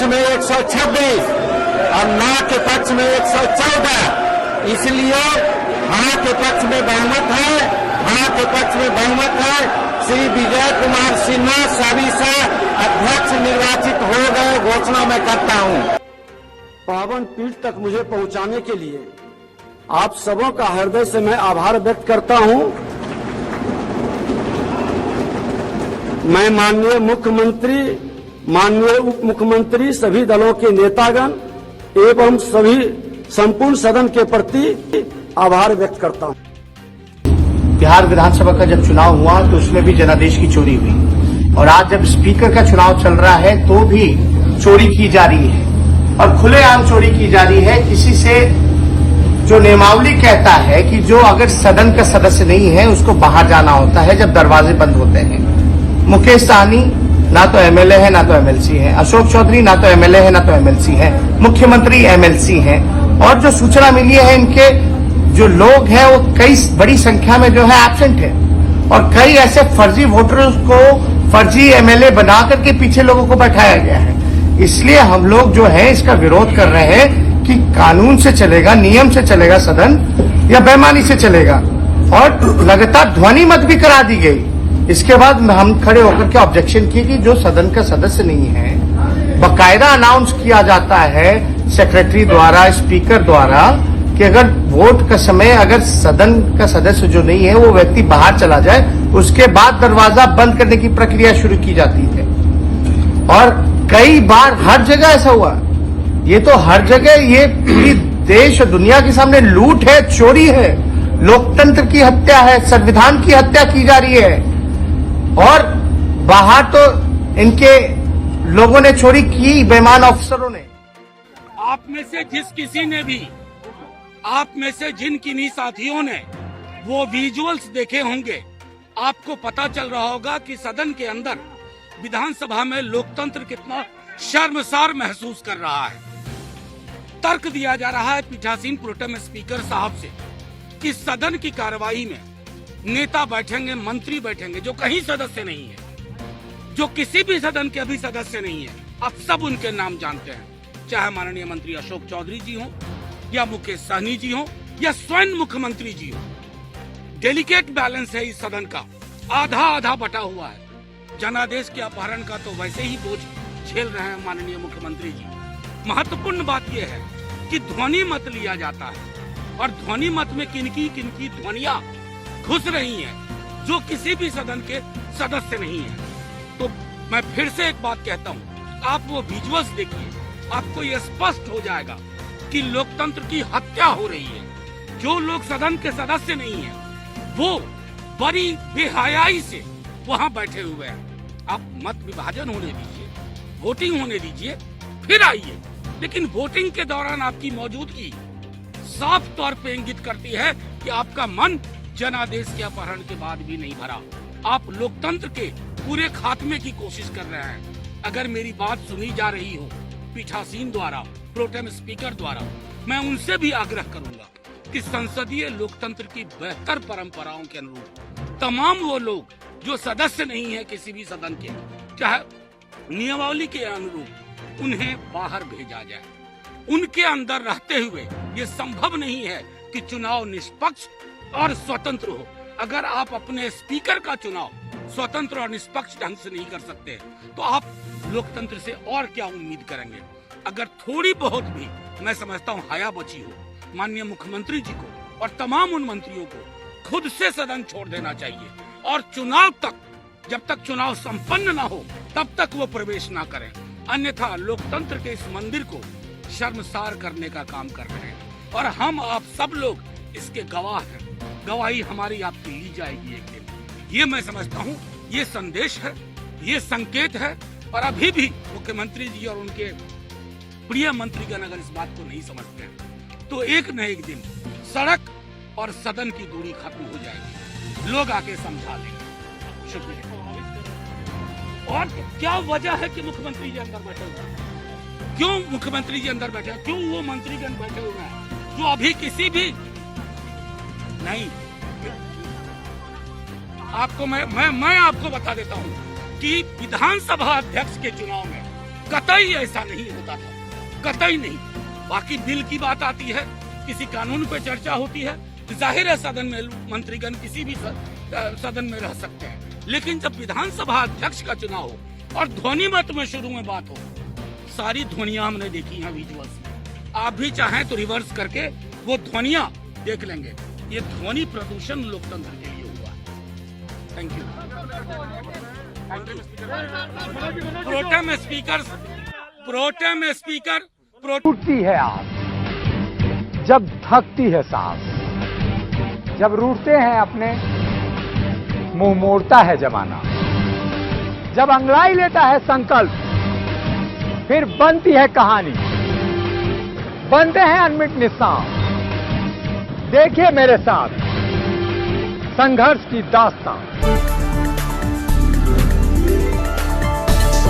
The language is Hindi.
में 126 और ना के पक्ष में 114। इसलिए हाँ के पक्ष में बहुमत है, हाँ के पक्ष में बहुमत है। श्री विजय कुमार सिन्हा साबिसा अध्यक्ष निर्वाचित हो गए, घोषणा मैं करता हूँ। पावन पीठ तक मुझे पहुंचाने के लिए आप सबों का हृदय से मैं आभार व्यक्त करता हूं। मैं माननीय मुख्यमंत्री, माननीय उप मुख्यमंत्री, सभी दलों के नेतागण एवं सभी संपूर्ण सदन के प्रति आभार व्यक्त करता हूं। बिहार विधानसभा का जब चुनाव हुआ तो उसमें भी जनादेश की चोरी हुई और आज जब स्पीकर का चुनाव चल रहा है तो भी चोरी की जा रही है और खुलेआम चोरी की जा रही है। किसी से जो नियमावली कहता है कि जो अगर सदन का सदस्य नहीं है उसको बाहर जाना होता है जब दरवाजे बंद होते हैं। मुकेश सहनी ना तो एमएलए है ना तो एमएलसी है, अशोक चौधरी ना तो एमएलए है ना तो एमएलसी है, मुख्यमंत्री एमएलसी हैं और जो सूचना मिली है इनके जो लोग हैं वो कई बड़ी संख्या में जो है एब्सेंट है और कई ऐसे फर्जी वोटर्स को फर्जी एमएलए बना करके पीछे लोगों को बैठाया गया है। इसलिए हम लोग जो है इसका विरोध कर रहे हैं कि कानून से चलेगा, नियम से चलेगा सदन या बेईमानी से चलेगा। और लगातार ध्वनि मत भी करा दी गई। इसके बाद हम खड़े होकर के ऑब्जेक्शन किए कि जो सदन का सदस्य नहीं है, बाकायदा अनाउंस किया जाता है सेक्रेटरी द्वारा, स्पीकर द्वारा कि अगर वोट का समय अगर सदन का सदस्य जो नहीं है वो व्यक्ति बाहर चला जाए उसके बाद दरवाजा बंद करने की प्रक्रिया शुरू की जाती है। और कई बार हर जगह ऐसा हुआ। ये तो हर जगह ये पूरी देश और दुनिया के सामने लूट है, चोरी है, लोकतंत्र की हत्या है, संविधान की हत्या की जा रही है। और बाहर तो इनके लोगों ने चोरी की, बेईमान अफसरों ने। आप में से जिस किसी ने भी, आप में से जिन किन्हीं साथियों ने वो विजुअल्स देखे होंगे, आपको पता चल रहा होगा कि सदन के अंदर विधानसभा में लोकतंत्र कितना शर्मसार महसूस कर रहा है। तर्क दिया जा रहा है पीठासीन प्रोटेम स्पीकर साहब से कि सदन की कार्रवाई में नेता बैठेंगे, मंत्री बैठेंगे जो कहीं सदस्य नहीं है, जो किसी भी सदन के अभी सदस्य नहीं है। आप सब उनके नाम जानते हैं, चाहे माननीय मंत्री अशोक चौधरी जी हो या मुकेश सहनी जी हो या स्वयं मुख्यमंत्री जी हो। डेलिकेट बैलेंस है इस सदन का, आधा आधा बटा हुआ है। जनादेश के अपहरण का तो वैसे ही बोझ झेल रहे हैं माननीय मुख्यमंत्री जी। महत्वपूर्ण बात यह है कि ध्वनि मत लिया जाता है और ध्वनि मत में किनकी ध्वनियां घुस रही हैं जो किसी भी सदन के सदस्य नहीं है। तो मैं फिर से एक बात कहता हूं, आप वो विजुअल्स देखिए, आपको ये स्पष्ट हो जाएगा कि लोकतंत्र की हत्या हो रही है। जो लोग सदन के सदस्य नहीं है वो बड़ी बेहयाई से वहां बैठे हुए हैं। आप मत विभाजन होने दीजिए, वोटिंग होने दीजिए, फिर आइए। लेकिन वोटिंग के दौरान आपकी मौजूदगी साफ तौर पे इंगित करती है कि आपका मन जनादेश के अपहरण के बाद भी नहीं भरा। आप लोकतंत्र के पूरे खात्मे की कोशिश कर रहे हैं। अगर मेरी बात सुनी जा रही हो पीठासीन द्वारा, प्रोटेम स्पीकर द्वारा, मैं उनसे भी आग्रह करूंगा कि संसदीय लोकतंत्र की बेहतर परंपराओं के अनुरूप तमाम वो लोग जो सदस्य नहीं है किसी भी सदन के, चाहे नियमावली के अनुरूप, उन्हें बाहर भेजा जाए। उनके अंदर रहते हुए ये संभव नहीं है कि चुनाव निष्पक्ष और स्वतंत्र हो। अगर आप अपने स्पीकर का चुनाव स्वतंत्र और निष्पक्ष ढंग से नहीं कर सकते तो आप लोकतंत्र से और क्या उम्मीद करेंगे। अगर थोड़ी बहुत भी, मैं समझता हूँ, हया बची हो, माननीय मुख्यमंत्री जी को और तमाम उन मंत्रियों को खुद से सदन छोड़ देना चाहिए और चुनाव तक, जब तक चुनाव संपन्न न हो तब तक वो प्रवेश न करें। अन्यथा लोकतंत्र के इस मंदिर को शर्मसार करने का काम कर रहे हैं और हम आप सब लोग इसके गवाह हैं। गवाही हमारी आपकी ली जाएगी एक दिन। ये मैं समझता हूँ ये संदेश है, ये संकेत है। और अभी भी मुख्यमंत्री जी और उनके प्रिय मंत्रीगण अगर इस बात को नहीं समझते हैं तो एक न एक दिन सड़क और सदन की दूरी खत्म हो जाएगी। लोग आके समझा लेंगे। शुक्रिया। और क्या वजह है कि मुख्यमंत्री जी अंदर बैठे हुए हैं? क्यों मुख्यमंत्री जी अंदर बैठे हैं? क्यों वो मंत्रीगण बैठे हुए हैं जो अभी किसी भी नहीं? आपको मैं आपको बता देता हूं कि विधानसभा अध्यक्ष के चुनाव में कतई ऐसा नहीं होता था, कतई नहीं। बाकी बिल की बात आती है, किसी कानून पे चर्चा होती है, जाहिर है सदन में मंत्रीगण किसी भी सदन में रह सकते हैं, लेकिन जब विधानसभा अध्यक्ष का चुनाव हो और ध्वनि मत में शुरू में बात हो, सारी ध्वनियां हमने देखी हैं विजुअल्स में। आप भी चाहें तो रिवर्स करके वो ध्वनियां देख लेंगे। ये ध्वनि प्रदूषण लोकतंत्र के लिए हुआ। Thank you. प्रोटेम स्पीकर टूटती है आस, जब थकती है सांस, जब रूठते हैं अपने मुंह मोड़ता है जमाना, जब अंगड़ाई लेता है संकल्प, फिर बनती है कहानी, बनते हैं अनमिट निशान। देखिए मेरे साथ संघर्ष की दास्तां।